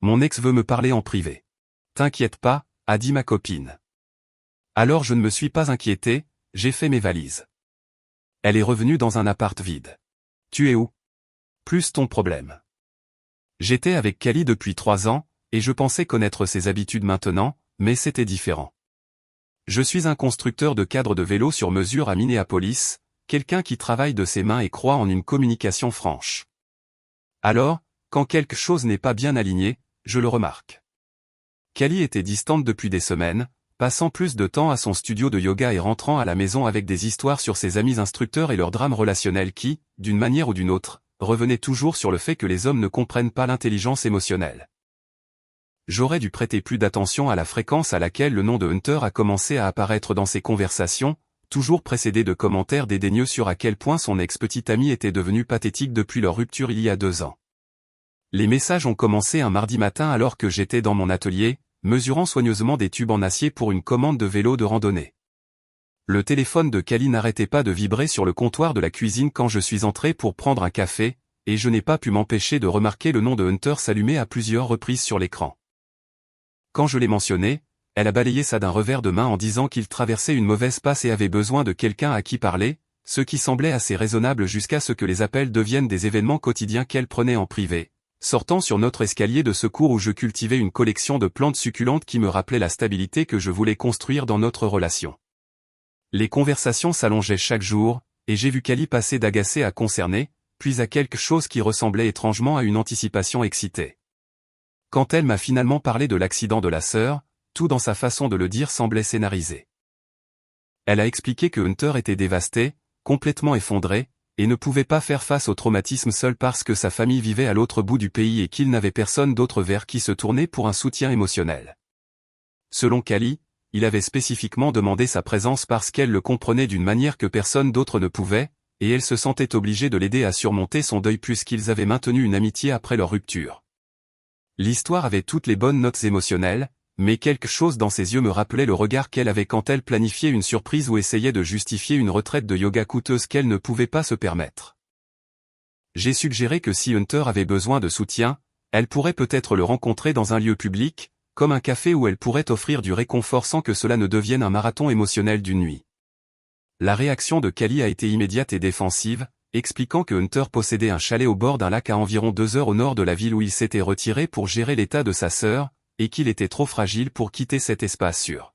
Mon ex veut me parler en privé. T'inquiète pas, a dit ma copine. Alors je ne me suis pas inquiété, j'ai fait mes valises. Elle est revenue dans un appart vide. Tu es où? Plus ton problème. J'étais avec Cali depuis 3 ans, et je pensais connaître ses habitudes maintenant, mais c'était différent. Je suis un constructeur de cadres de vélo sur mesure à Minneapolis, quelqu'un qui travaille de ses mains et croit en une communication franche. Alors, quand quelque chose n'est pas bien aligné, je le remarque. Cali était distante depuis des semaines, passant plus de temps à son studio de yoga et rentrant à la maison avec des histoires sur ses amis instructeurs et leurs drames relationnels qui, d'une manière ou d'une autre, revenaient toujours sur le fait que les hommes ne comprennent pas l'intelligence émotionnelle. J'aurais dû prêter plus d'attention à la fréquence à laquelle le nom de Hunter a commencé à apparaître dans ses conversations, toujours précédé de commentaires dédaigneux sur à quel point son ex-petite amie était devenue pathétique depuis leur rupture il y a 2 ans. Les messages ont commencé un mardi matin alors que j'étais dans mon atelier, mesurant soigneusement des tubes en acier pour une commande de vélo de randonnée. Le téléphone de Cali n'arrêtait pas de vibrer sur le comptoir de la cuisine quand je suis entré pour prendre un café, et je n'ai pas pu m'empêcher de remarquer le nom de Hunter s'allumer à plusieurs reprises sur l'écran. Quand je l'ai mentionné, elle a balayé ça d'un revers de main en disant qu'il traversait une mauvaise passe et avait besoin de quelqu'un à qui parler, ce qui semblait assez raisonnable jusqu'à ce que les appels deviennent des événements quotidiens qu'elle prenait en privé, sortant sur notre escalier de secours où je cultivais une collection de plantes succulentes qui me rappelaient la stabilité que je voulais construire dans notre relation. Les conversations s'allongeaient chaque jour, et j'ai vu Cali passer d'agacé à concerné, puis à quelque chose qui ressemblait étrangement à une anticipation excitée. Quand elle m'a finalement parlé de l'accident de la sœur, tout dans sa façon de le dire semblait scénarisé. Elle a expliqué que Hunter était dévasté, complètement effondré, et ne pouvait pas faire face au traumatisme seul parce que sa famille vivait à l'autre bout du pays et qu'il n'avait personne d'autre vers qui se tourner pour un soutien émotionnel. Selon Cali, il avait spécifiquement demandé sa présence parce qu'elle le comprenait d'une manière que personne d'autre ne pouvait, et elle se sentait obligée de l'aider à surmonter son deuil puisqu'ils avaient maintenu une amitié après leur rupture. L'histoire avait toutes les bonnes notes émotionnelles, mais quelque chose dans ses yeux me rappelait le regard qu'elle avait quand elle planifiait une surprise ou essayait de justifier une retraite de yoga coûteuse qu'elle ne pouvait pas se permettre. J'ai suggéré que si Hunter avait besoin de soutien, elle pourrait peut-être le rencontrer dans un lieu public, comme un café où elle pourrait offrir du réconfort sans que cela ne devienne un marathon émotionnel d'une nuit. La réaction de Cali a été immédiate et défensive, expliquant que Hunter possédait un chalet au bord d'un lac à environ 2 heures au nord de la ville où il s'était retiré pour gérer l'état de sa sœur, et qu'il était trop fragile pour quitter cet espace sûr.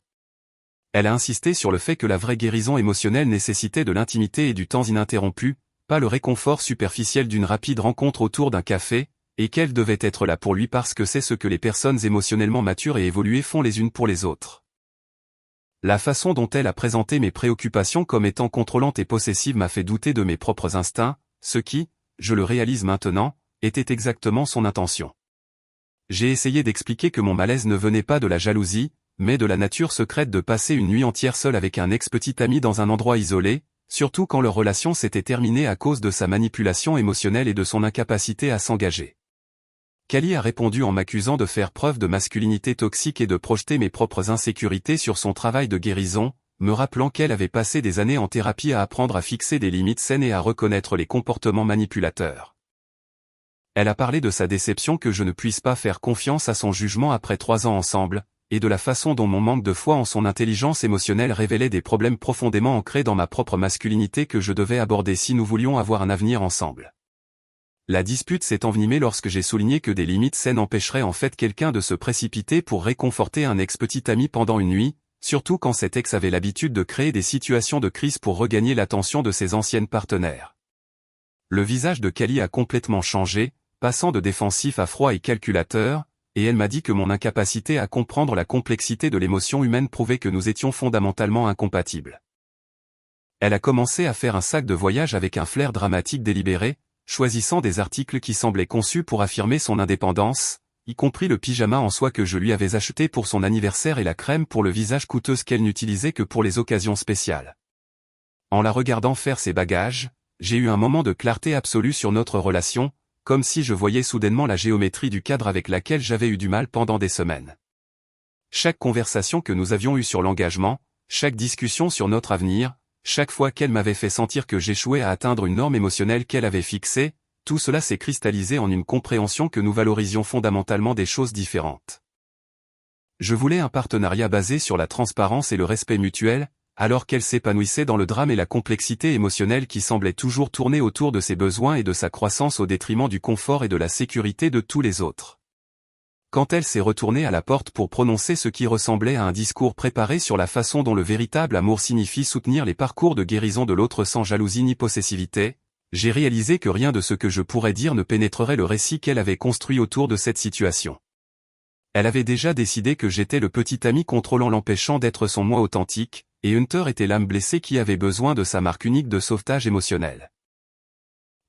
Elle a insisté sur le fait que la vraie guérison émotionnelle nécessitait de l'intimité et du temps ininterrompu, pas le réconfort superficiel d'une rapide rencontre autour d'un café, et qu'elle devait être là pour lui parce que c'est ce que les personnes émotionnellement matures et évoluées font les unes pour les autres. La façon dont elle a présenté mes préoccupations comme étant contrôlantes et possessives m'a fait douter de mes propres instincts, ce qui, je le réalise maintenant, était exactement son intention. J'ai essayé d'expliquer que mon malaise ne venait pas de la jalousie, mais de la nature secrète de passer une nuit entière seule avec un ex-petit ami dans un endroit isolé, surtout quand leur relation s'était terminée à cause de sa manipulation émotionnelle et de son incapacité à s'engager. Cali a répondu en m'accusant de faire preuve de masculinité toxique et de projeter mes propres insécurités sur son travail de guérison, me rappelant qu'elle avait passé des années en thérapie à apprendre à fixer des limites saines et à reconnaître les comportements manipulateurs. Elle a parlé de sa déception que je ne puisse pas faire confiance à son jugement après 3 ans ensemble, et de la façon dont mon manque de foi en son intelligence émotionnelle révélait des problèmes profondément ancrés dans ma propre masculinité que je devais aborder si nous voulions avoir un avenir ensemble. La dispute s'est envenimée lorsque j'ai souligné que des limites saines empêcheraient en fait quelqu'un de se précipiter pour réconforter un ex-petit ami pendant une nuit, surtout quand cet ex avait l'habitude de créer des situations de crise pour regagner l'attention de ses anciennes partenaires. Le visage de Cali a complètement changé, passant de défensif à froid et calculateur, et elle m'a dit que mon incapacité à comprendre la complexité de l'émotion humaine prouvait que nous étions fondamentalement incompatibles. Elle a commencé à faire un sac de voyage avec un flair dramatique délibéré, choisissant des articles qui semblaient conçus pour affirmer son indépendance, y compris le pyjama en soie que je lui avais acheté pour son anniversaire et la crème pour le visage coûteuse qu'elle n'utilisait que pour les occasions spéciales. En la regardant faire ses bagages, j'ai eu un moment de clarté absolue sur notre relation, comme si je voyais soudainement la géométrie du cadre avec laquelle j'avais eu du mal pendant des semaines. Chaque conversation que nous avions eue sur l'engagement, chaque discussion sur notre avenir, chaque fois qu'elle m'avait fait sentir que j'échouais à atteindre une norme émotionnelle qu'elle avait fixée, tout cela s'est cristallisé en une compréhension que nous valorisions fondamentalement des choses différentes. Je voulais un partenariat basé sur la transparence et le respect mutuel, alors qu'elle s'épanouissait dans le drame et la complexité émotionnelle qui semblait toujours tourner autour de ses besoins et de sa croissance au détriment du confort et de la sécurité de tous les autres. Quand elle s'est retournée à la porte pour prononcer ce qui ressemblait à un discours préparé sur la façon dont le véritable amour signifie soutenir les parcours de guérison de l'autre sans jalousie ni possessivité, j'ai réalisé que rien de ce que je pourrais dire ne pénétrerait le récit qu'elle avait construit autour de cette situation. Elle avait déjà décidé que j'étais le petit ami contrôlant l'empêchant d'être son moi authentique, et Hunter était l'âme blessée qui avait besoin de sa marque unique de sauvetage émotionnel.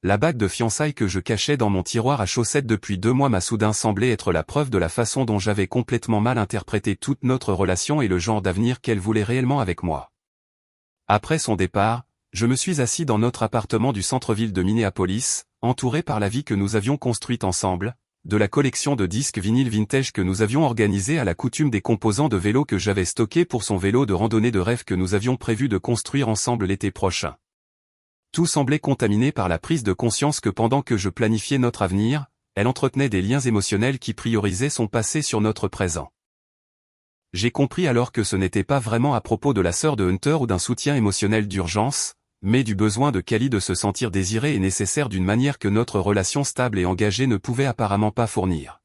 La bague de fiançailles que je cachais dans mon tiroir à chaussettes depuis 2 mois m'a soudain semblé être la preuve de la façon dont j'avais complètement mal interprété toute notre relation et le genre d'avenir qu'elle voulait réellement avec moi. Après son départ, je me suis assis dans notre appartement du centre-ville de Minneapolis, entouré par la vie que nous avions construite ensemble, de la collection de disques vinyles vintage que nous avions organisée à la coutume des composants de vélo que j'avais stockés pour son vélo de randonnée de rêve que nous avions prévu de construire ensemble l'été prochain. Tout semblait contaminé par la prise de conscience que pendant que je planifiais notre avenir, elle entretenait des liens émotionnels qui priorisaient son passé sur notre présent. J'ai compris alors que ce n'était pas vraiment à propos de la sœur de Hunter ou d'un soutien émotionnel d'urgence, mais du besoin de Callie de se sentir désirée et nécessaire d'une manière que notre relation stable et engagée ne pouvait apparemment pas fournir.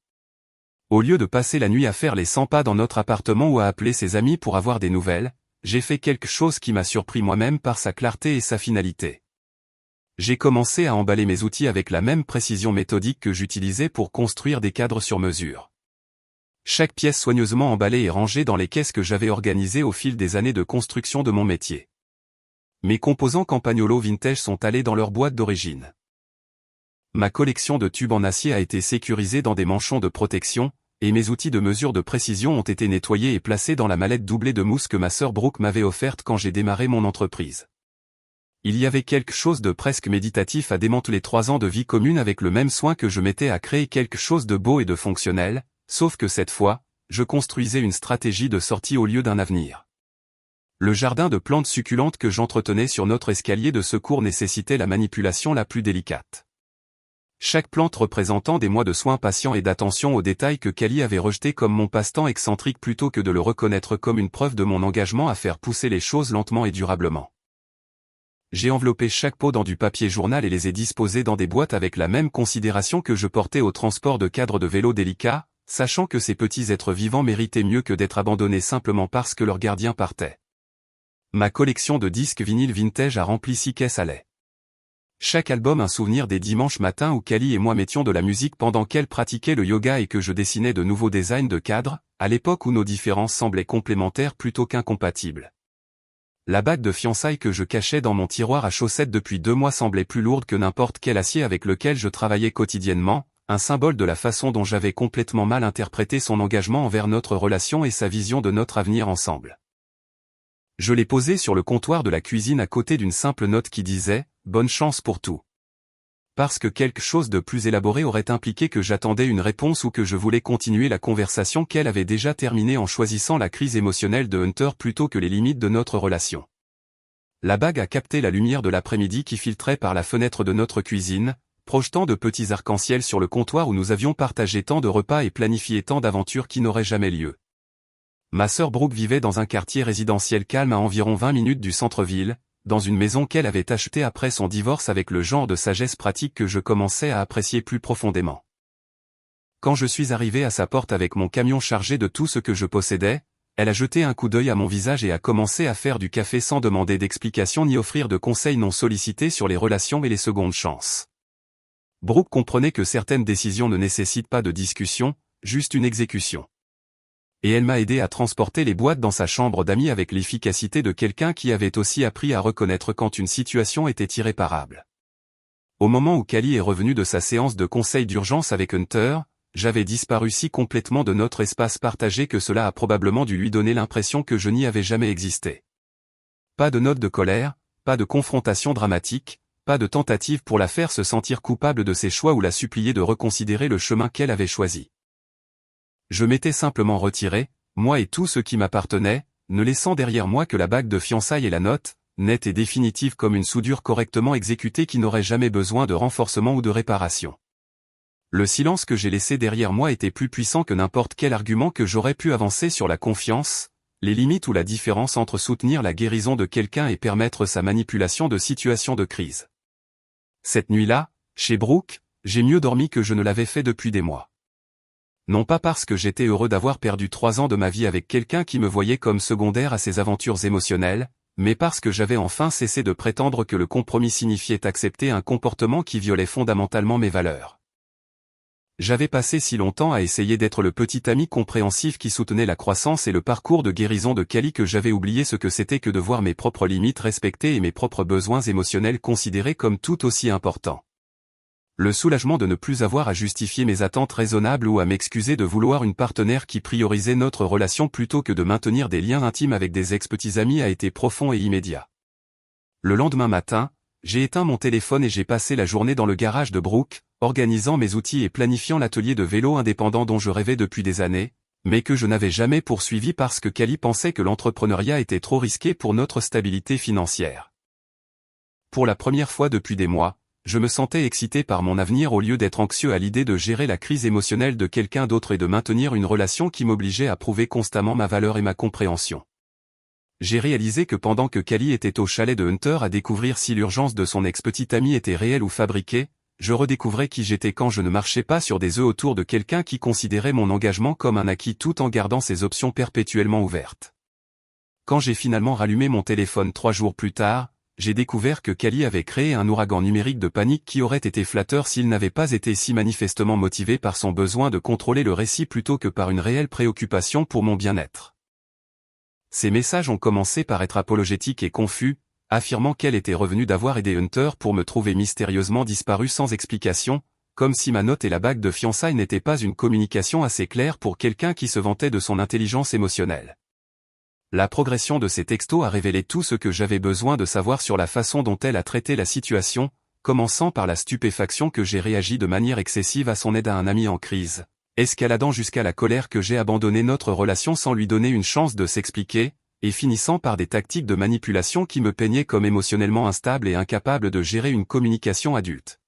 Au lieu de passer la nuit à faire les 100 pas dans notre appartement ou à appeler ses amis pour avoir des nouvelles, j'ai fait quelque chose qui m'a surpris moi-même par sa clarté et sa finalité. J'ai commencé à emballer mes outils avec la même précision méthodique que j'utilisais pour construire des cadres sur mesure. Chaque pièce soigneusement emballée et rangée dans les caisses que j'avais organisées au fil des années de construction de mon métier. Mes composants Campagnolo vintage sont allés dans leur boîte d'origine. Ma collection de tubes en acier a été sécurisée dans des manchons de protection, et mes outils de mesure de précision ont été nettoyés et placés dans la mallette doublée de mousse que ma sœur Brooke m'avait offerte quand j'ai démarré mon entreprise. Il y avait quelque chose de presque méditatif à démanteler 3 ans de vie commune avec le même soin que je mettais à créer quelque chose de beau et de fonctionnel, sauf que cette fois, je construisais une stratégie de sortie au lieu d'un avenir. Le jardin de plantes succulentes que j'entretenais sur notre escalier de secours nécessitait la manipulation la plus délicate. Chaque plante représentant des mois de soins patients et d'attention aux détails que Callie avait rejeté comme mon passe-temps excentrique plutôt que de le reconnaître comme une preuve de mon engagement à faire pousser les choses lentement et durablement. J'ai enveloppé chaque pot dans du papier journal et les ai disposés dans des boîtes avec la même considération que je portais au transport de cadres de vélo délicats, sachant que ces petits êtres vivants méritaient mieux que d'être abandonnés simplement parce que leur gardien partait. Ma collection de disques vinyles vintage a rempli 6 caisses à lait. Chaque album un souvenir des dimanches matins où Callie et moi mettions de la musique pendant qu'elle pratiquait le yoga et que je dessinais de nouveaux designs de cadres, à l'époque où nos différences semblaient complémentaires plutôt qu'incompatibles. La bague de fiançailles que je cachais dans mon tiroir à chaussettes depuis 2 mois semblait plus lourde que n'importe quel acier avec lequel je travaillais quotidiennement, un symbole de la façon dont j'avais complètement mal interprété son engagement envers notre relation et sa vision de notre avenir ensemble. Je l'ai posé sur le comptoir de la cuisine à côté d'une simple note qui disait « Bonne chance pour tout ». Parce que quelque chose de plus élaboré aurait impliqué que j'attendais une réponse ou que je voulais continuer la conversation qu'elle avait déjà terminée en choisissant la crise émotionnelle de Hunter plutôt que les limites de notre relation. La bague a capté la lumière de l'après-midi qui filtrait par la fenêtre de notre cuisine, projetant de petits arcs-en-ciel sur le comptoir où nous avions partagé tant de repas et planifié tant d'aventures qui n'auraient jamais lieu. Ma sœur Brooke vivait dans un quartier résidentiel calme à environ 20 minutes du centre-ville, dans une maison qu'elle avait achetée après son divorce avec le genre de sagesse pratique que je commençais à apprécier plus profondément. Quand je suis arrivé à sa porte avec mon camion chargé de tout ce que je possédais, elle a jeté un coup d'œil à mon visage et a commencé à faire du café sans demander d'explications ni offrir de conseils non sollicités sur les relations et les secondes chances. Brooke comprenait que certaines décisions ne nécessitent pas de discussion, juste une exécution. Et elle m'a aidé à transporter les boîtes dans sa chambre d'amis avec l'efficacité de quelqu'un qui avait aussi appris à reconnaître quand une situation était irréparable. Au moment où Callie est revenue de sa séance de conseil d'urgence avec Hunter, j'avais disparu si complètement de notre espace partagé que cela a probablement dû lui donner l'impression que je n'y avais jamais existé. Pas de note de colère, pas de confrontation dramatique, pas de tentative pour la faire se sentir coupable de ses choix ou la supplier de reconsidérer le chemin qu'elle avait choisi. Je m'étais simplement retiré, moi et tout ce qui m'appartenait, ne laissant derrière moi que la bague de fiançailles et la note, nette et définitive comme une soudure correctement exécutée qui n'aurait jamais besoin de renforcement ou de réparation. Le silence que j'ai laissé derrière moi était plus puissant que n'importe quel argument que j'aurais pu avancer sur la confiance, les limites ou la différence entre soutenir la guérison de quelqu'un et permettre sa manipulation de situations de crise. Cette nuit-là, chez Brooke, j'ai mieux dormi que je ne l'avais fait depuis des mois. Non pas parce que j'étais heureux d'avoir perdu 3 ans de ma vie avec quelqu'un qui me voyait comme secondaire à ses aventures émotionnelles, mais parce que j'avais enfin cessé de prétendre que le compromis signifiait accepter un comportement qui violait fondamentalement mes valeurs. J'avais passé si longtemps à essayer d'être le petit ami compréhensif qui soutenait la croissance et le parcours de guérison de Callie que j'avais oublié ce que c'était que de voir mes propres limites respectées et mes propres besoins émotionnels considérés comme tout aussi importants. Le soulagement de ne plus avoir à justifier mes attentes raisonnables ou à m'excuser de vouloir une partenaire qui priorisait notre relation plutôt que de maintenir des liens intimes avec des ex-petits amis a été profond et immédiat. Le lendemain matin, j'ai éteint mon téléphone et j'ai passé la journée dans le garage de Brooke, organisant mes outils et planifiant l'atelier de vélo indépendant dont je rêvais depuis des années, mais que je n'avais jamais poursuivi parce que Callie pensait que l'entrepreneuriat était trop risqué pour notre stabilité financière. Pour la première fois depuis des mois, je me sentais excité par mon avenir au lieu d'être anxieux à l'idée de gérer la crise émotionnelle de quelqu'un d'autre et de maintenir une relation qui m'obligeait à prouver constamment ma valeur et ma compréhension. J'ai réalisé que pendant que Callie était au chalet de Hunter à découvrir si l'urgence de son ex-petit ami était réelle ou fabriquée, je redécouvrais qui j'étais quand je ne marchais pas sur des œufs autour de quelqu'un qui considérait mon engagement comme un acquis tout en gardant ses options perpétuellement ouvertes. Quand j'ai finalement rallumé mon téléphone 3 jours plus tard, j'ai découvert que Callie avait créé un ouragan numérique de panique qui aurait été flatteur s'il n'avait pas été si manifestement motivé par son besoin de contrôler le récit plutôt que par une réelle préoccupation pour mon bien-être. Ces messages ont commencé par être apologétiques et confus, affirmant qu'elle était revenue d'avoir aidé Hunter pour me trouver mystérieusement disparu sans explication, comme si ma note et la bague de fiançailles n'étaient pas une communication assez claire pour quelqu'un qui se vantait de son intelligence émotionnelle. La progression de ces textos a révélé tout ce que j'avais besoin de savoir sur la façon dont elle a traité la situation, commençant par la stupéfaction que j'ai réagi de manière excessive à son aide à un ami en crise, escaladant jusqu'à la colère que j'ai abandonné notre relation sans lui donner une chance de s'expliquer, et finissant par des tactiques de manipulation qui me peignaient comme émotionnellement instable et incapable de gérer une communication adulte.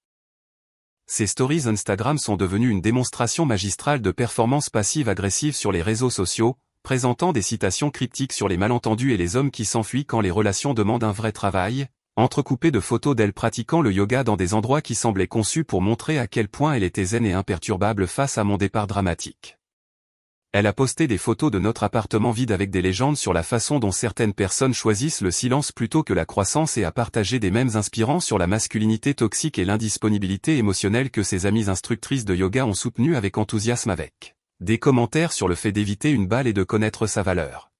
Ces stories Instagram sont devenues une démonstration magistrale de performance passive-agressive sur les réseaux sociaux, présentant des citations cryptiques sur les malentendus et les hommes qui s'enfuient quand les relations demandent un vrai travail, entrecoupées de photos d'elle pratiquant le yoga dans des endroits qui semblaient conçus pour montrer à quel point elle était zen et imperturbable face à mon départ dramatique. Elle a posté des photos de notre appartement vide avec des légendes sur la façon dont certaines personnes choisissent le silence plutôt que la croissance et a partagé des mèmes inspirants sur la masculinité toxique et l'indisponibilité émotionnelle que ses amies instructrices de yoga ont soutenues avec enthousiasme avec des commentaires sur le fait d'éviter une balle et de connaître sa valeur.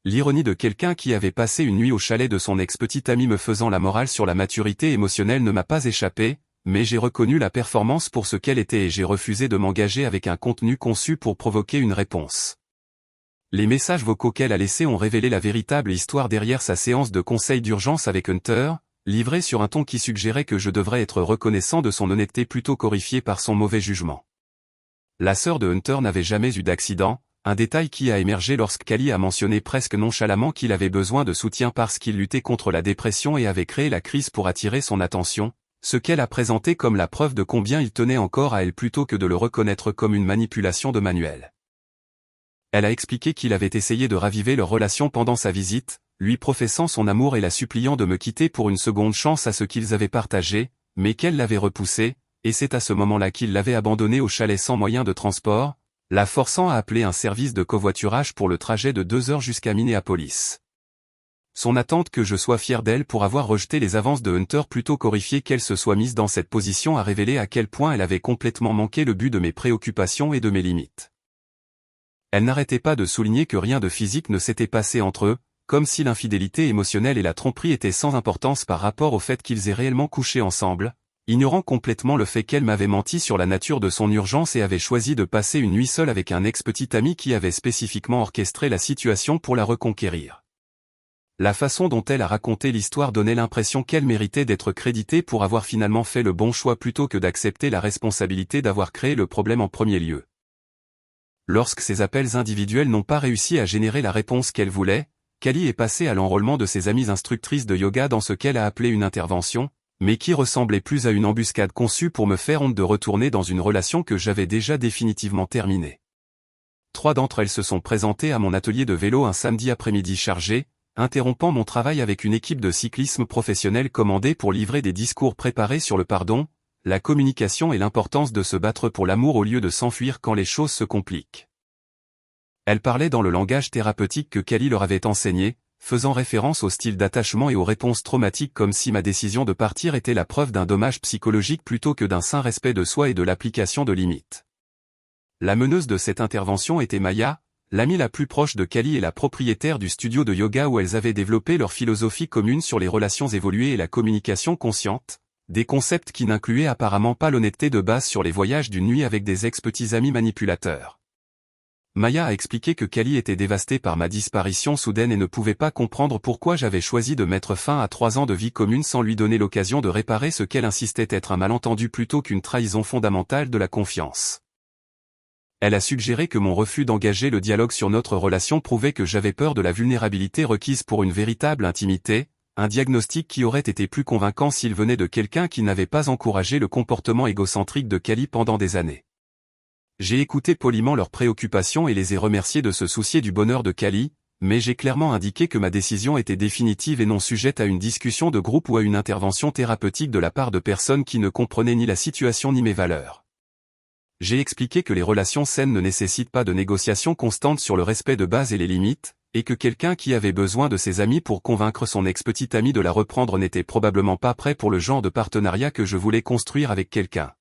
L'ironie de quelqu'un qui avait passé une nuit au chalet de son ex-petit ami me faisant la morale sur la maturité émotionnelle ne m'a pas échappé, mais j'ai reconnu la performance pour ce qu'elle était et j'ai refusé de m'engager avec un contenu conçu pour provoquer une réponse. Les messages vocaux qu'elle a laissés ont révélé la véritable histoire derrière sa séance de conseil d'urgence avec Hunter, livrée sur un ton qui suggérait que je devrais être reconnaissant de son honnêteté plutôt qu'horrifié par son mauvais jugement. La sœur de Hunter n'avait jamais eu d'accident, un détail qui a émergé lorsque Callie a mentionné presque nonchalamment qu'il avait besoin de soutien parce qu'il luttait contre la dépression et avait créé la crise pour attirer son attention, ce qu'elle a présenté comme la preuve de combien il tenait encore à elle plutôt que de le reconnaître comme une manipulation de Manuel. Elle a expliqué qu'il avait essayé de raviver leur relation pendant sa visite, lui professant son amour et la suppliant de me quitter pour une seconde chance à ce qu'ils avaient partagé, mais qu'elle l'avait repoussé, et c'est à ce moment-là qu'il l'avait abandonnée au chalet sans moyen de transport, la forçant à appeler un service de covoiturage pour le trajet de 2 heures jusqu'à Minneapolis. Son attente que je sois fier d'elle pour avoir rejeté les avances de Hunter plutôt qu'horrifiée qu'elle se soit mise dans cette position a révélé à quel point elle avait complètement manqué le but de mes préoccupations et de mes limites. Elle n'arrêtait pas de souligner que rien de physique ne s'était passé entre eux, comme si l'infidélité émotionnelle et la tromperie étaient sans importance par rapport au fait qu'ils aient réellement couché ensemble, ignorant complètement le fait qu'elle m'avait menti sur la nature de son urgence et avait choisi de passer une nuit seule avec un ex-petit ami qui avait spécifiquement orchestré la situation pour la reconquérir. La façon dont elle a raconté l'histoire donnait l'impression qu'elle méritait d'être créditée pour avoir finalement fait le bon choix plutôt que d'accepter la responsabilité d'avoir créé le problème en premier lieu. Lorsque ces appels individuels n'ont pas réussi à générer la réponse qu'elle voulait, Kali est passée à l'enrôlement de ses amies instructrices de yoga dans ce qu'elle a appelé une intervention, mais qui ressemblait plus à une embuscade conçue pour me faire honte de retourner dans une relation que j'avais déjà définitivement terminée. 3 d'entre elles se sont présentées à mon atelier de vélo un samedi après-midi chargé, interrompant mon travail avec une équipe de cyclisme professionnel commandée pour livrer des discours préparés sur le pardon, la communication et l'importance de se battre pour l'amour au lieu de s'enfuir quand les choses se compliquent. Elles parlaient dans le langage thérapeutique que Kali leur avait enseigné, faisant référence au style d'attachement et aux réponses traumatiques comme si ma décision de partir était la preuve d'un dommage psychologique plutôt que d'un sain respect de soi et de l'application de limites. La meneuse de cette intervention était Maya, l'amie la plus proche de Kali et la propriétaire du studio de yoga où elles avaient développé leur philosophie commune sur les relations évoluées et la communication consciente, des concepts qui n'incluaient apparemment pas l'honnêteté de base sur les voyages d'une nuit avec des ex-petits amis manipulateurs. Maya a expliqué que Kali était dévastée par ma disparition soudaine et ne pouvait pas comprendre pourquoi j'avais choisi de mettre fin à 3 ans de vie commune sans lui donner l'occasion de réparer ce qu'elle insistait être un malentendu plutôt qu'une trahison fondamentale de la confiance. Elle a suggéré que mon refus d'engager le dialogue sur notre relation prouvait que j'avais peur de la vulnérabilité requise pour une véritable intimité, un diagnostic qui aurait été plus convaincant s'il venait de quelqu'un qui n'avait pas encouragé le comportement égocentrique de Kali pendant des années. J'ai écouté poliment leurs préoccupations et les ai remerciés de se soucier du bonheur de Kali, mais j'ai clairement indiqué que ma décision était définitive et non sujette à une discussion de groupe ou à une intervention thérapeutique de la part de personnes qui ne comprenaient ni la situation ni mes valeurs. J'ai expliqué que les relations saines ne nécessitent pas de négociations constantes sur le respect de base et les limites, et que quelqu'un qui avait besoin de ses amis pour convaincre son ex-petite amie de la reprendre n'était probablement pas prêt pour le genre de partenariat que je voulais construire avec quelqu'un.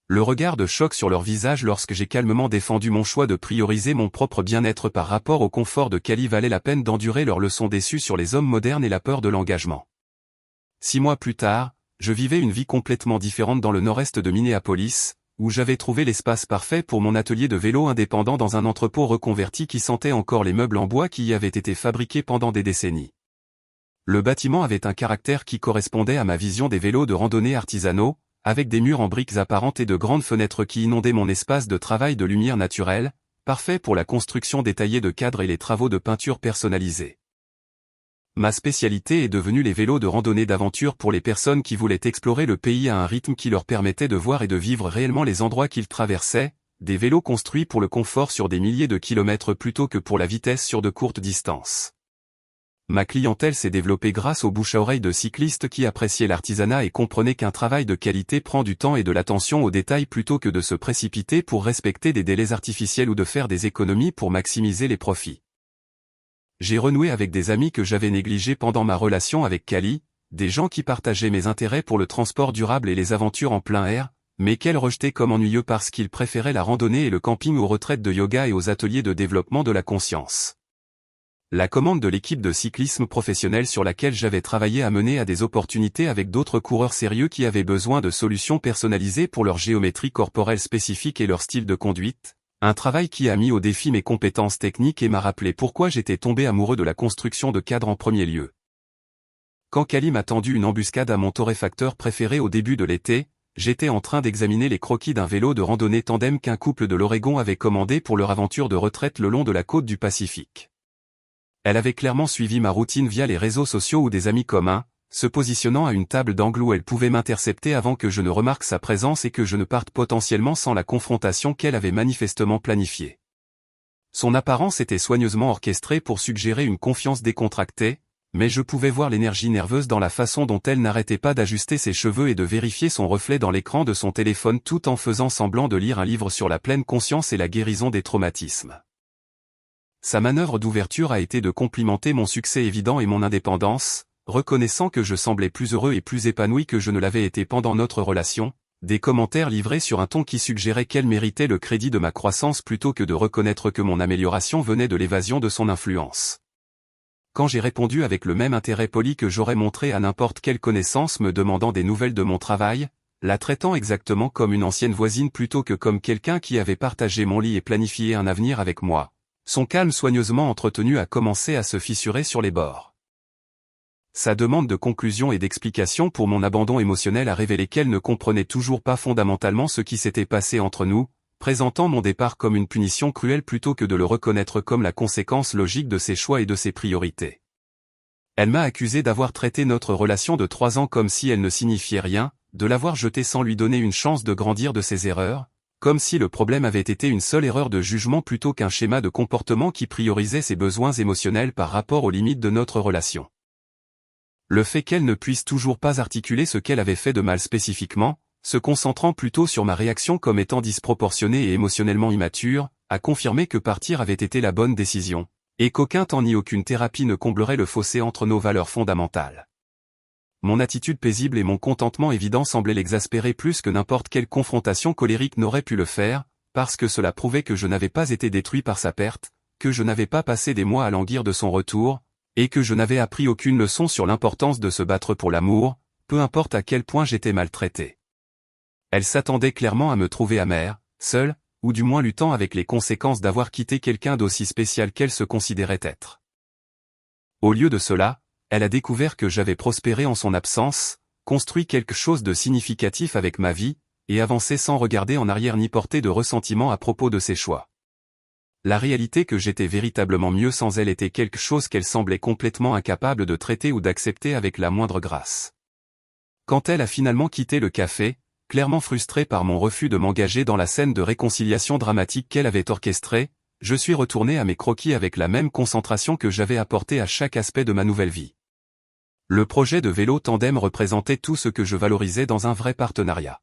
Le regard de choc sur leur visage lorsque j'ai calmement défendu mon choix de prioriser mon propre bien-être par rapport au confort de Kali valait la peine d'endurer leurs leçons déçues sur les hommes modernes et la peur de l'engagement. 6 mois plus tard, je vivais une vie complètement différente dans le nord-est de Minneapolis, où j'avais trouvé l'espace parfait pour mon atelier de vélo indépendant dans un entrepôt reconverti qui sentait encore les meubles en bois qui y avaient été fabriqués pendant des décennies. Le bâtiment avait un caractère qui correspondait à ma vision des vélos de randonnée artisanaux, avec des murs en briques apparentes et de grandes fenêtres qui inondaient mon espace de travail de lumière naturelle, parfait pour la construction détaillée de cadres et les travaux de peinture personnalisés. Ma spécialité est devenue les vélos de randonnée d'aventure pour les personnes qui voulaient explorer le pays à un rythme qui leur permettait de voir et de vivre réellement les endroits qu'ils traversaient, des vélos construits pour le confort sur des milliers de kilomètres plutôt que pour la vitesse sur de courtes distances. Ma clientèle s'est développée grâce aux bouche à oreille de cyclistes qui appréciaient l'artisanat et comprenaient qu'un travail de qualité prend du temps et de l'attention aux détails plutôt que de se précipiter pour respecter des délais artificiels ou de faire des économies pour maximiser les profits. J'ai renoué avec des amis que j'avais négligés pendant ma relation avec Kali, des gens qui partageaient mes intérêts pour le transport durable et les aventures en plein air, mais qu'elle rejetait comme ennuyeux parce qu'ils préféraient la randonnée et le camping aux retraites de yoga et aux ateliers de développement de la conscience. La commande de l'équipe de cyclisme professionnel sur laquelle j'avais travaillé a mené à des opportunités avec d'autres coureurs sérieux qui avaient besoin de solutions personnalisées pour leur géométrie corporelle spécifique et leur style de conduite. Un travail qui a mis au défi mes compétences techniques et m'a rappelé pourquoi j'étais tombé amoureux de la construction de cadres en premier lieu. Quand Kali m'a tendu une embuscade à mon torréfacteur préféré au début de l'été, j'étais en train d'examiner les croquis d'un vélo de randonnée tandem qu'un couple de l'Oregon avait commandé pour leur aventure de retraite le long de la côte du Pacifique. Elle avait clairement suivi ma routine via les réseaux sociaux ou des amis communs, se positionnant à une table d'angle où elle pouvait m'intercepter avant que je ne remarque sa présence et que je ne parte potentiellement sans la confrontation qu'elle avait manifestement planifiée. Son apparence était soigneusement orchestrée pour suggérer une confiance décontractée, mais je pouvais voir l'énergie nerveuse dans la façon dont elle n'arrêtait pas d'ajuster ses cheveux et de vérifier son reflet dans l'écran de son téléphone tout en faisant semblant de lire un livre sur la pleine conscience et la guérison des traumatismes. Sa manœuvre d'ouverture a été de complimenter mon succès évident et mon indépendance, reconnaissant que je semblais plus heureux et plus épanoui que je ne l'avais été pendant notre relation, des commentaires livrés sur un ton qui suggérait qu'elle méritait le crédit de ma croissance plutôt que de reconnaître que mon amélioration venait de l'évasion de son influence. Quand j'ai répondu avec le même intérêt poli que j'aurais montré à n'importe quelle connaissance me demandant des nouvelles de mon travail, la traitant exactement comme une ancienne voisine plutôt que comme quelqu'un qui avait partagé mon lit et planifié un avenir avec moi, son calme soigneusement entretenu a commencé à se fissurer sur les bords. Sa demande de conclusion et d'explication pour mon abandon émotionnel a révélé qu'elle ne comprenait toujours pas fondamentalement ce qui s'était passé entre nous, présentant mon départ comme une punition cruelle plutôt que de le reconnaître comme la conséquence logique de ses choix et de ses priorités. Elle m'a accusé d'avoir traité notre relation de 3 ans comme si elle ne signifiait rien, de l'avoir jetée sans lui donner une chance de grandir de ses erreurs, comme si le problème avait été une seule erreur de jugement plutôt qu'un schéma de comportement qui priorisait ses besoins émotionnels par rapport aux limites de notre relation. Le fait qu'elle ne puisse toujours pas articuler ce qu'elle avait fait de mal spécifiquement, se concentrant plutôt sur ma réaction comme étant disproportionnée et émotionnellement immature, a confirmé que partir avait été la bonne décision, et qu'aucun temps ni aucune thérapie ne comblerait le fossé entre nos valeurs fondamentales. Mon attitude paisible et mon contentement évident semblaient l'exaspérer plus que n'importe quelle confrontation colérique n'aurait pu le faire, parce que cela prouvait que je n'avais pas été détruit par sa perte, que je n'avais pas passé des mois à languir de son retour, et que je n'avais appris aucune leçon sur l'importance de se battre pour l'amour, peu importe à quel point j'étais maltraité. Elle s'attendait clairement à me trouver amer, seul, ou du moins luttant avec les conséquences d'avoir quitté quelqu'un d'aussi spécial qu'elle se considérait être. Au lieu de cela, elle a découvert que j'avais prospéré en son absence, construit quelque chose de significatif avec ma vie, et avancé sans regarder en arrière ni porter de ressentiment à propos de ses choix. La réalité que j'étais véritablement mieux sans elle était quelque chose qu'elle semblait complètement incapable de traiter ou d'accepter avec la moindre grâce. Quand elle a finalement quitté le café, clairement frustrée par mon refus de m'engager dans la scène de réconciliation dramatique qu'elle avait orchestrée, je suis retourné à mes croquis avec la même concentration que j'avais apportée à chaque aspect de ma nouvelle vie. Le projet de vélo tandem représentait tout ce que je valorisais dans un vrai partenariat.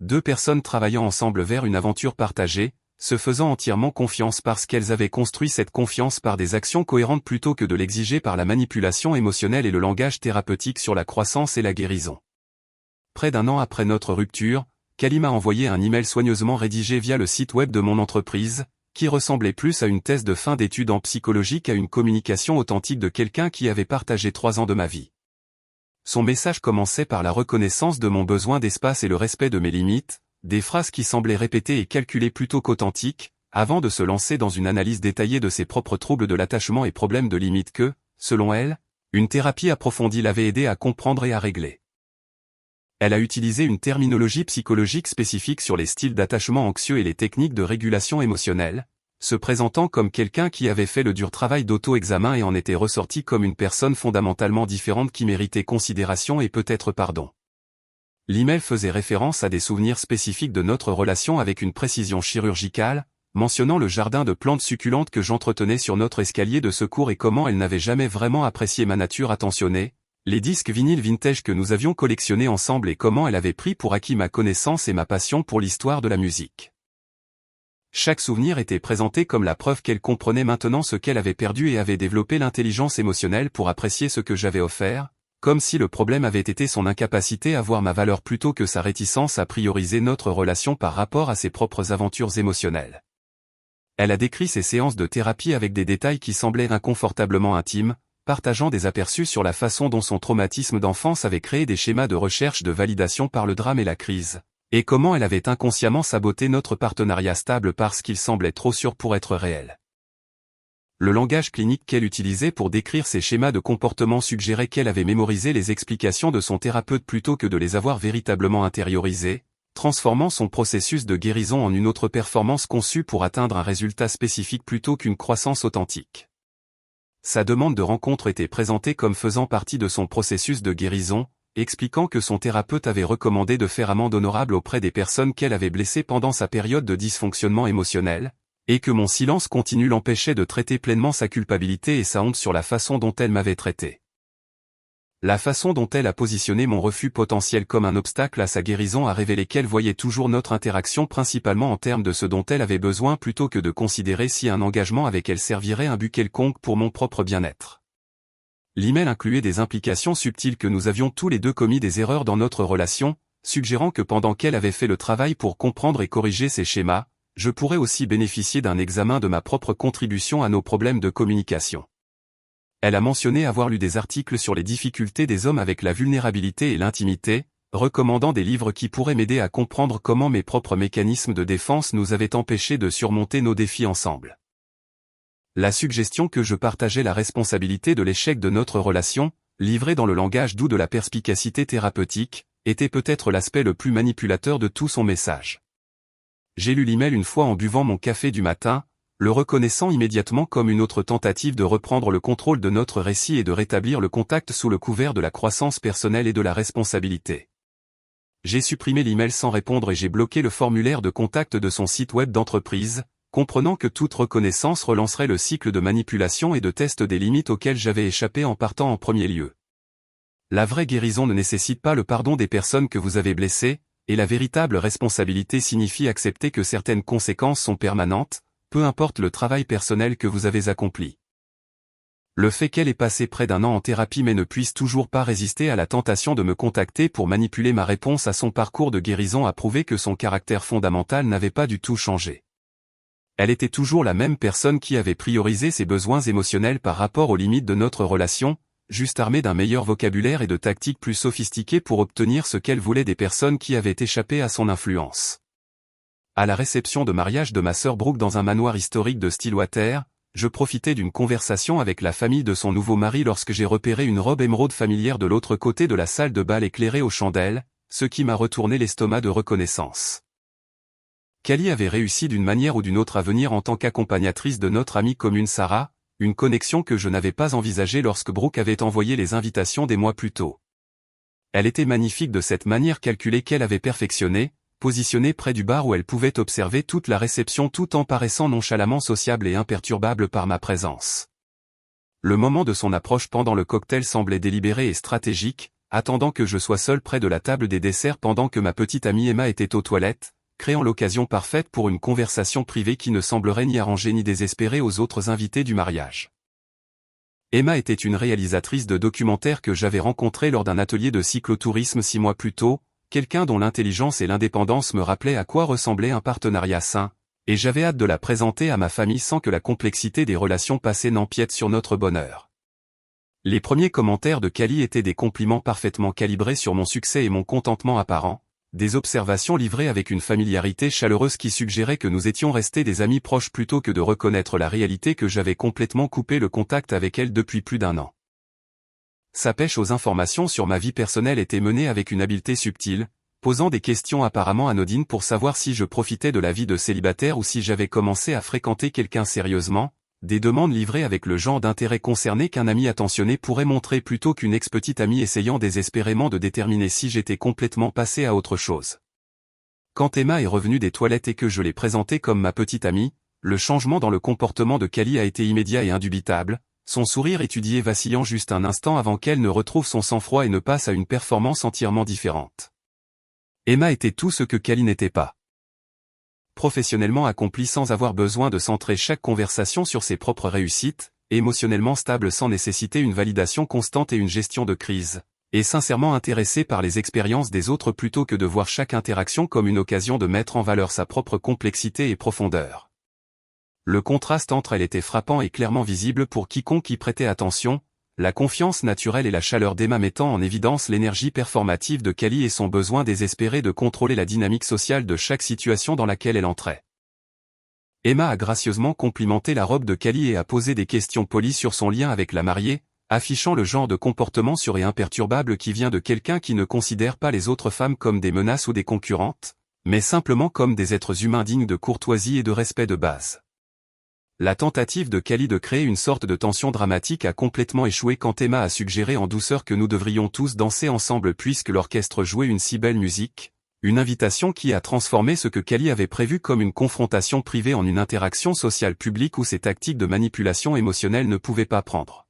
2 personnes travaillant ensemble vers une aventure partagée, se faisant entièrement confiance parce qu'elles avaient construit cette confiance par des actions cohérentes plutôt que de l'exiger par la manipulation émotionnelle et le langage thérapeutique sur la croissance et la guérison. Près d'1 an après notre rupture, Kali m'a envoyé un email soigneusement rédigé via le site web de mon entreprise, qui ressemblait plus à une thèse de fin d'études en psychologie qu'à une communication authentique de quelqu'un qui avait partagé 3 ans de ma vie. Son message commençait par la reconnaissance de mon besoin d'espace et le respect de mes limites, des phrases qui semblaient répétées et calculées plutôt qu'authentiques, avant de se lancer dans une analyse détaillée de ses propres troubles de l'attachement et problèmes de limite que, selon elle, une thérapie approfondie l'avait aidé à comprendre et à régler. Elle a utilisé une terminologie psychologique spécifique sur les styles d'attachement anxieux et les techniques de régulation émotionnelle, se présentant comme quelqu'un qui avait fait le dur travail d'auto-examen et en était ressorti comme une personne fondamentalement différente qui méritait considération et peut-être pardon. L'email faisait référence à des souvenirs spécifiques de notre relation avec une précision chirurgicale, mentionnant le jardin de plantes succulentes que j'entretenais sur notre escalier de secours et comment elle n'avait jamais vraiment apprécié ma nature attentionnée, les disques vinyles vintage que nous avions collectionnés ensemble et comment elle avait pris pour acquis ma connaissance et ma passion pour l'histoire de la musique. Chaque souvenir était présenté comme la preuve qu'elle comprenait maintenant ce qu'elle avait perdu et avait développé l'intelligence émotionnelle pour apprécier ce que j'avais offert, comme si le problème avait été son incapacité à voir ma valeur plutôt que sa réticence à prioriser notre relation par rapport à ses propres aventures émotionnelles. Elle a décrit ses séances de thérapie avec des détails qui semblaient inconfortablement intimes, partageant des aperçus sur la façon dont son traumatisme d'enfance avait créé des schémas de recherche de validation par le drame et la crise, et comment elle avait inconsciemment saboté notre partenariat stable parce qu'il semblait trop sûr pour être réel. Le langage clinique qu'elle utilisait pour décrire ces schémas de comportement suggérait qu'elle avait mémorisé les explications de son thérapeute plutôt que de les avoir véritablement intériorisées, transformant son processus de guérison en une autre performance conçue pour atteindre un résultat spécifique plutôt qu'une croissance authentique. Sa demande de rencontre était présentée comme faisant partie de son processus de guérison, expliquant que son thérapeute avait recommandé de faire amende honorable auprès des personnes qu'elle avait blessées pendant sa période de dysfonctionnement émotionnel, et que mon silence continu l'empêchait de traiter pleinement sa culpabilité et sa honte sur la façon dont elle m'avait traité. La façon dont elle a positionné mon refus potentiel comme un obstacle à sa guérison a révélé qu'elle voyait toujours notre interaction principalement en termes de ce dont elle avait besoin plutôt que de considérer si un engagement avec elle servirait un but quelconque pour mon propre bien-être. L'email incluait des implications subtiles que nous avions tous les deux commis des erreurs dans notre relation, suggérant que pendant qu'elle avait fait le travail pour comprendre et corriger ces schémas, je pourrais aussi bénéficier d'un examen de ma propre contribution à nos problèmes de communication. Elle a mentionné avoir lu des articles sur les difficultés des hommes avec la vulnérabilité et l'intimité, recommandant des livres qui pourraient m'aider à comprendre comment mes propres mécanismes de défense nous avaient empêchés de surmonter nos défis ensemble. La suggestion que je partageais la responsabilité de l'échec de notre relation, livrée dans le langage doux de la perspicacité thérapeutique, était peut-être l'aspect le plus manipulateur de tout son message. J'ai lu l'email une fois en buvant mon café du matin, le reconnaissant immédiatement comme une autre tentative de reprendre le contrôle de notre récit et de rétablir le contact sous le couvert de la croissance personnelle et de la responsabilité. J'ai supprimé l'email sans répondre et j'ai bloqué le formulaire de contact de son site web d'entreprise, comprenant que toute reconnaissance relancerait le cycle de manipulation et de test des limites auxquelles j'avais échappé en partant en premier lieu. La vraie guérison ne nécessite pas le pardon des personnes que vous avez blessées, et la véritable responsabilité signifie accepter que certaines conséquences sont permanentes, peu importe le travail personnel que vous avez accompli. Le fait qu'elle ait passé près d'1 an en thérapie mais ne puisse toujours pas résister à la tentation de me contacter pour manipuler ma réponse à son parcours de guérison a prouvé que son caractère fondamental n'avait pas du tout changé. Elle était toujours la même personne qui avait priorisé ses besoins émotionnels par rapport aux limites de notre relation, juste armée d'un meilleur vocabulaire et de tactiques plus sophistiquées pour obtenir ce qu'elle voulait des personnes qui avaient échappé à son influence. À la réception de mariage de ma sœur Brooke dans un manoir historique de Stillwater, je profitais d'une conversation avec la famille de son nouveau mari lorsque j'ai repéré une robe émeraude familière de l'autre côté de la salle de bal éclairée aux chandelles, ce qui m'a retourné l'estomac de reconnaissance. Callie avait réussi d'une manière ou d'une autre à venir en tant qu'accompagnatrice de notre amie commune Sarah, une connexion que je n'avais pas envisagée lorsque Brooke avait envoyé les invitations des mois plus tôt. Elle était magnifique de cette manière calculée qu'elle avait perfectionnée, positionnée près du bar où elle pouvait observer toute la réception tout en paraissant nonchalamment sociable et imperturbable par ma présence. Le moment de son approche pendant le cocktail semblait délibéré et stratégique, attendant que je sois seul près de la table des desserts pendant que ma petite amie Emma était aux toilettes, créant l'occasion parfaite pour une conversation privée qui ne semblerait ni arrangée ni désespérée aux autres invités du mariage. Emma était une réalisatrice de documentaires que j'avais rencontrée lors d'un atelier de cyclotourisme 6 mois plus tôt, quelqu'un dont l'intelligence et l'indépendance me rappelaient à quoi ressemblait un partenariat sain, et j'avais hâte de la présenter à ma famille sans que la complexité des relations passées n'empiète sur notre bonheur. Les premiers commentaires de Callie étaient des compliments parfaitement calibrés sur mon succès et mon contentement apparent, des observations livrées avec une familiarité chaleureuse qui suggérait que nous étions restés des amis proches plutôt que de reconnaître la réalité que j'avais complètement coupé le contact avec elle depuis plus d'1 an. Sa pêche aux informations sur ma vie personnelle était menée avec une habileté subtile, posant des questions apparemment anodines pour savoir si je profitais de la vie de célibataire ou si j'avais commencé à fréquenter quelqu'un sérieusement, des demandes livrées avec le genre d'intérêt concerné qu'un ami attentionné pourrait montrer plutôt qu'une ex-petite amie essayant désespérément de déterminer si j'étais complètement passé à autre chose. Quand Emma est revenue des toilettes et que je l'ai présentée comme ma petite amie, le changement dans le comportement de Callie a été immédiat et indubitable, son sourire étudié vacillant juste un instant avant qu'elle ne retrouve son sang-froid et ne passe à une performance entièrement différente. Emma était tout ce que Callie n'était pas. Professionnellement accomplie sans avoir besoin de centrer chaque conversation sur ses propres réussites, émotionnellement stable sans nécessiter une validation constante et une gestion de crise, et sincèrement intéressée par les expériences des autres plutôt que de voir chaque interaction comme une occasion de mettre en valeur sa propre complexité et profondeur. Le contraste entre elles était frappant et clairement visible pour quiconque y prêtait attention, la confiance naturelle et la chaleur d'Emma mettant en évidence l'énergie performative de Callie et son besoin désespéré de contrôler la dynamique sociale de chaque situation dans laquelle elle entrait. Emma a gracieusement complimenté la robe de Callie et a posé des questions polies sur son lien avec la mariée, affichant le genre de comportement sûr et imperturbable qui vient de quelqu'un qui ne considère pas les autres femmes comme des menaces ou des concurrentes, mais simplement comme des êtres humains dignes de courtoisie et de respect de base. La tentative de Callie de créer une sorte de tension dramatique a complètement échoué quand Emma a suggéré en douceur que nous devrions tous danser ensemble puisque l'orchestre jouait une si belle musique, une invitation qui a transformé ce que Callie avait prévu comme une confrontation privée en une interaction sociale publique où ses tactiques de manipulation émotionnelle ne pouvaient pas prendre.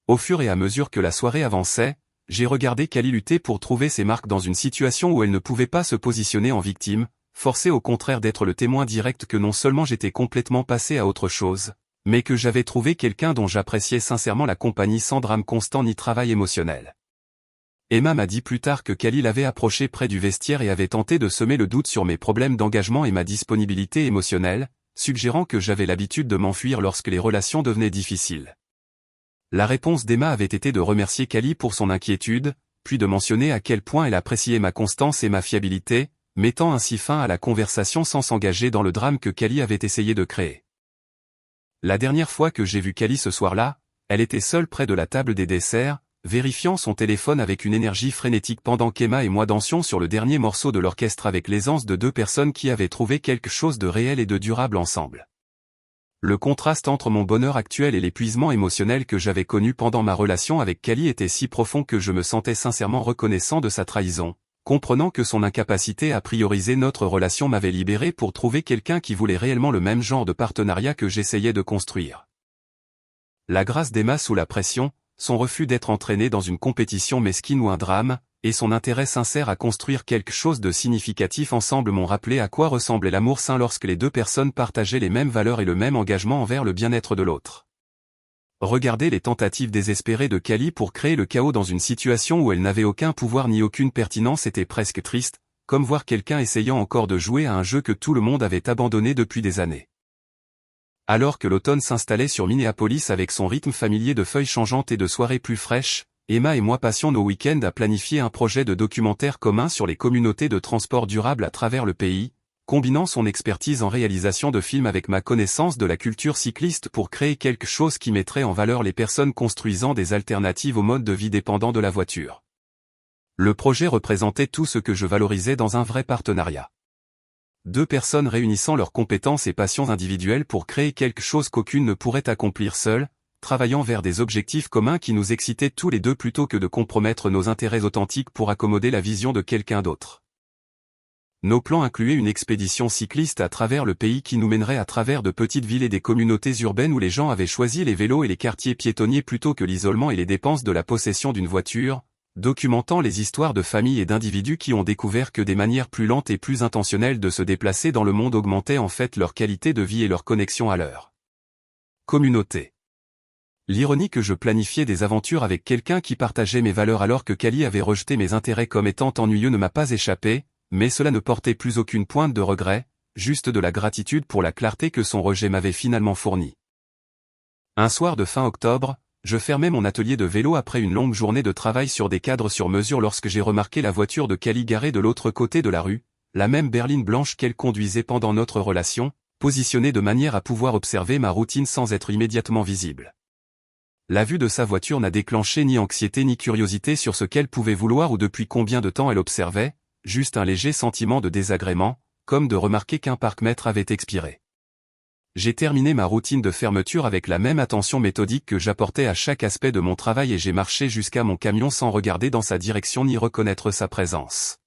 Au fur et à mesure que la soirée avançait, j'ai regardé Callie lutter pour trouver ses marques dans une situation où elle ne pouvait pas se positionner en victime, forcée au contraire d'être le témoin direct que non seulement j'étais complètement passé à autre chose, mais que j'avais trouvé quelqu'un dont j'appréciais sincèrement la compagnie sans drame constant ni travail émotionnel. Emma m'a dit plus tard que Callie l'avait approché près du vestiaire et avait tenté de semer le doute sur mes problèmes d'engagement et ma disponibilité émotionnelle, suggérant que j'avais l'habitude de m'enfuir lorsque les relations devenaient difficiles. La réponse d'Emma avait été de remercier Callie pour son inquiétude, puis de mentionner à quel point elle appréciait ma constance et ma fiabilité, mettant ainsi fin à la conversation sans s'engager dans le drame que Callie avait essayé de créer. La dernière fois que j'ai vu Callie ce soir-là, elle était seule près de la table des desserts, vérifiant son téléphone avec une énergie frénétique pendant qu'Emma et moi dansions sur le dernier morceau de l'orchestre avec l'aisance de deux personnes qui avaient trouvé quelque chose de réel et de durable ensemble. Le contraste entre mon bonheur actuel et l'épuisement émotionnel que j'avais connu pendant ma relation avec Cali était si profond que je me sentais sincèrement reconnaissant de sa trahison, comprenant que son incapacité à prioriser notre relation m'avait libéré pour trouver quelqu'un qui voulait réellement le même genre de partenariat que j'essayais de construire. La grâce d'Emma sous la pression, son refus d'être entraîné dans une compétition mesquine ou un drame, et son intérêt sincère à construire quelque chose de significatif ensemble m'ont rappelé à quoi ressemblait l'amour sain lorsque les deux personnes partageaient les mêmes valeurs et le même engagement envers le bien-être de l'autre. Regarder les tentatives désespérées de Cali pour créer le chaos dans une situation où elle n'avait aucun pouvoir ni aucune pertinence était presque triste, comme voir quelqu'un essayant encore de jouer à un jeu que tout le monde avait abandonné depuis des années. Alors que l'automne s'installait sur Minneapolis avec son rythme familier de feuilles changeantes et de soirées plus fraîches, Emma et moi passions nos week-ends à planifier un projet de documentaire commun sur les communautés de transport durable à travers le pays, combinant son expertise en réalisation de films avec ma connaissance de la culture cycliste pour créer quelque chose qui mettrait en valeur les personnes construisant des alternatives au mode de vie dépendant de la voiture. Le projet représentait tout ce que je valorisais dans un vrai partenariat. Deux personnes réunissant leurs compétences et passions individuelles pour créer quelque chose qu'aucune ne pourrait accomplir seule, travaillant vers des objectifs communs qui nous excitaient tous les deux plutôt que de compromettre nos intérêts authentiques pour accommoder la vision de quelqu'un d'autre. Nos plans incluaient une expédition cycliste à travers le pays qui nous mènerait à travers de petites villes et des communautés urbaines où les gens avaient choisi les vélos et les quartiers piétonniers plutôt que l'isolement et les dépenses de la possession d'une voiture, documentant les histoires de familles et d'individus qui ont découvert que des manières plus lentes et plus intentionnelles de se déplacer dans le monde augmentaient en fait leur qualité de vie et leur connexion à leur communauté. L'ironie que je planifiais des aventures avec quelqu'un qui partageait mes valeurs alors que Cali avait rejeté mes intérêts comme étant ennuyeux ne m'a pas échappé, mais cela ne portait plus aucune pointe de regret, juste de la gratitude pour la clarté que son rejet m'avait finalement fournie. Un soir de fin octobre, je fermais mon atelier de vélo après une longue journée de travail sur des cadres sur mesure lorsque j'ai remarqué la voiture de Cali garée de l'autre côté de la rue, la même berline blanche qu'elle conduisait pendant notre relation, positionnée de manière à pouvoir observer ma routine sans être immédiatement visible. La vue de sa voiture n'a déclenché ni anxiété ni curiosité sur ce qu'elle pouvait vouloir ou depuis combien de temps elle observait, juste un léger sentiment de désagrément, comme de remarquer qu'un parc-mètre avait expiré. J'ai terminé ma routine de fermeture avec la même attention méthodique que j'apportais à chaque aspect de mon travail et j'ai marché jusqu'à mon camion sans regarder dans sa direction ni reconnaître sa présence.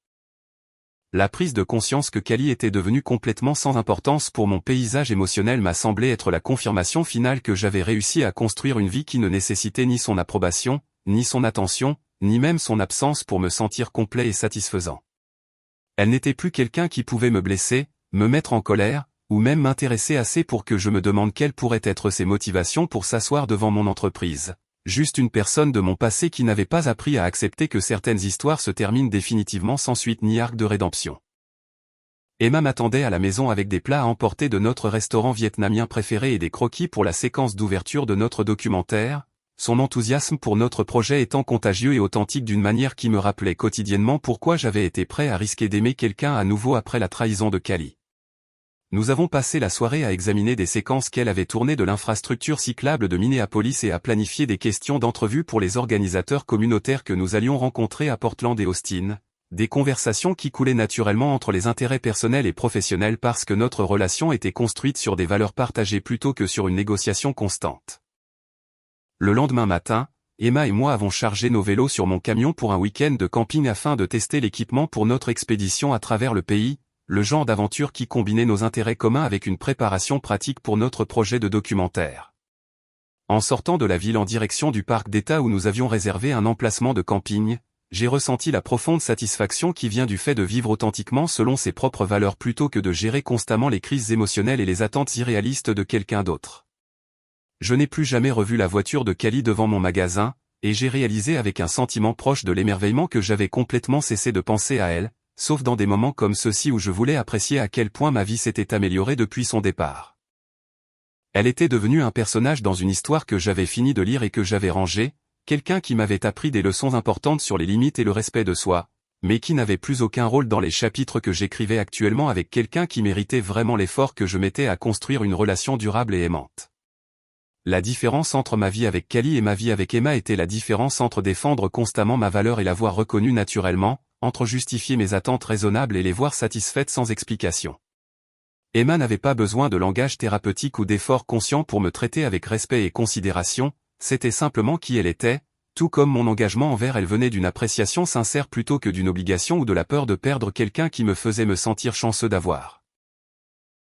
La prise de conscience que Cali était devenue complètement sans importance pour mon paysage émotionnel m'a semblé être la confirmation finale que j'avais réussi à construire une vie qui ne nécessitait ni son approbation, ni son attention, ni même son absence pour me sentir complet et satisfaisant. Elle n'était plus quelqu'un qui pouvait me blesser, me mettre en colère, ou même m'intéresser assez pour que je me demande quelles pourraient être ses motivations pour s'asseoir devant mon entreprise. Juste une personne de mon passé qui n'avait pas appris à accepter que certaines histoires se terminent définitivement sans suite ni arc de rédemption. Emma m'attendait à la maison avec des plats à emporter de notre restaurant vietnamien préféré et des croquis pour la séquence d'ouverture de notre documentaire, son enthousiasme pour notre projet étant contagieux et authentique d'une manière qui me rappelait quotidiennement pourquoi j'avais été prêt à risquer d'aimer quelqu'un à nouveau après la trahison de Cali. Nous avons passé la soirée à examiner des séquences qu'elle avait tournées de l'infrastructure cyclable de Minneapolis et à planifier des questions d'entrevue pour les organisateurs communautaires que nous allions rencontrer à Portland et Austin, des conversations qui coulaient naturellement entre les intérêts personnels et professionnels parce que notre relation était construite sur des valeurs partagées plutôt que sur une négociation constante. Le lendemain matin, Emma et moi avons chargé nos vélos sur mon camion pour un week-end de camping afin de tester l'équipement pour notre expédition à travers le pays, le genre d'aventure qui combinait nos intérêts communs avec une préparation pratique pour notre projet de documentaire. En sortant de la ville en direction du parc d'État où nous avions réservé un emplacement de camping, j'ai ressenti la profonde satisfaction qui vient du fait de vivre authentiquement selon ses propres valeurs plutôt que de gérer constamment les crises émotionnelles et les attentes irréalistes de quelqu'un d'autre. Je n'ai plus jamais revu la voiture de Cali devant mon magasin, et j'ai réalisé avec un sentiment proche de l'émerveillement que j'avais complètement cessé de penser à elle, sauf dans des moments comme ceux-ci où je voulais apprécier à quel point ma vie s'était améliorée depuis son départ. Elle était devenue un personnage dans une histoire que j'avais fini de lire et que j'avais rangée, quelqu'un qui m'avait appris des leçons importantes sur les limites et le respect de soi, mais qui n'avait plus aucun rôle dans les chapitres que j'écrivais actuellement avec quelqu'un qui méritait vraiment l'effort que je mettais à construire une relation durable et aimante. La différence entre ma vie avec Kelly et ma vie avec Emma était la différence entre défendre constamment ma valeur et la voir reconnue naturellement, entre justifier mes attentes raisonnables et les voir satisfaites sans explication. Emma n'avait pas besoin de langage thérapeutique ou d'efforts conscients pour me traiter avec respect et considération, c'était simplement qui elle était, tout comme mon engagement envers elle venait d'une appréciation sincère plutôt que d'une obligation ou de la peur de perdre quelqu'un qui me faisait me sentir chanceux d'avoir.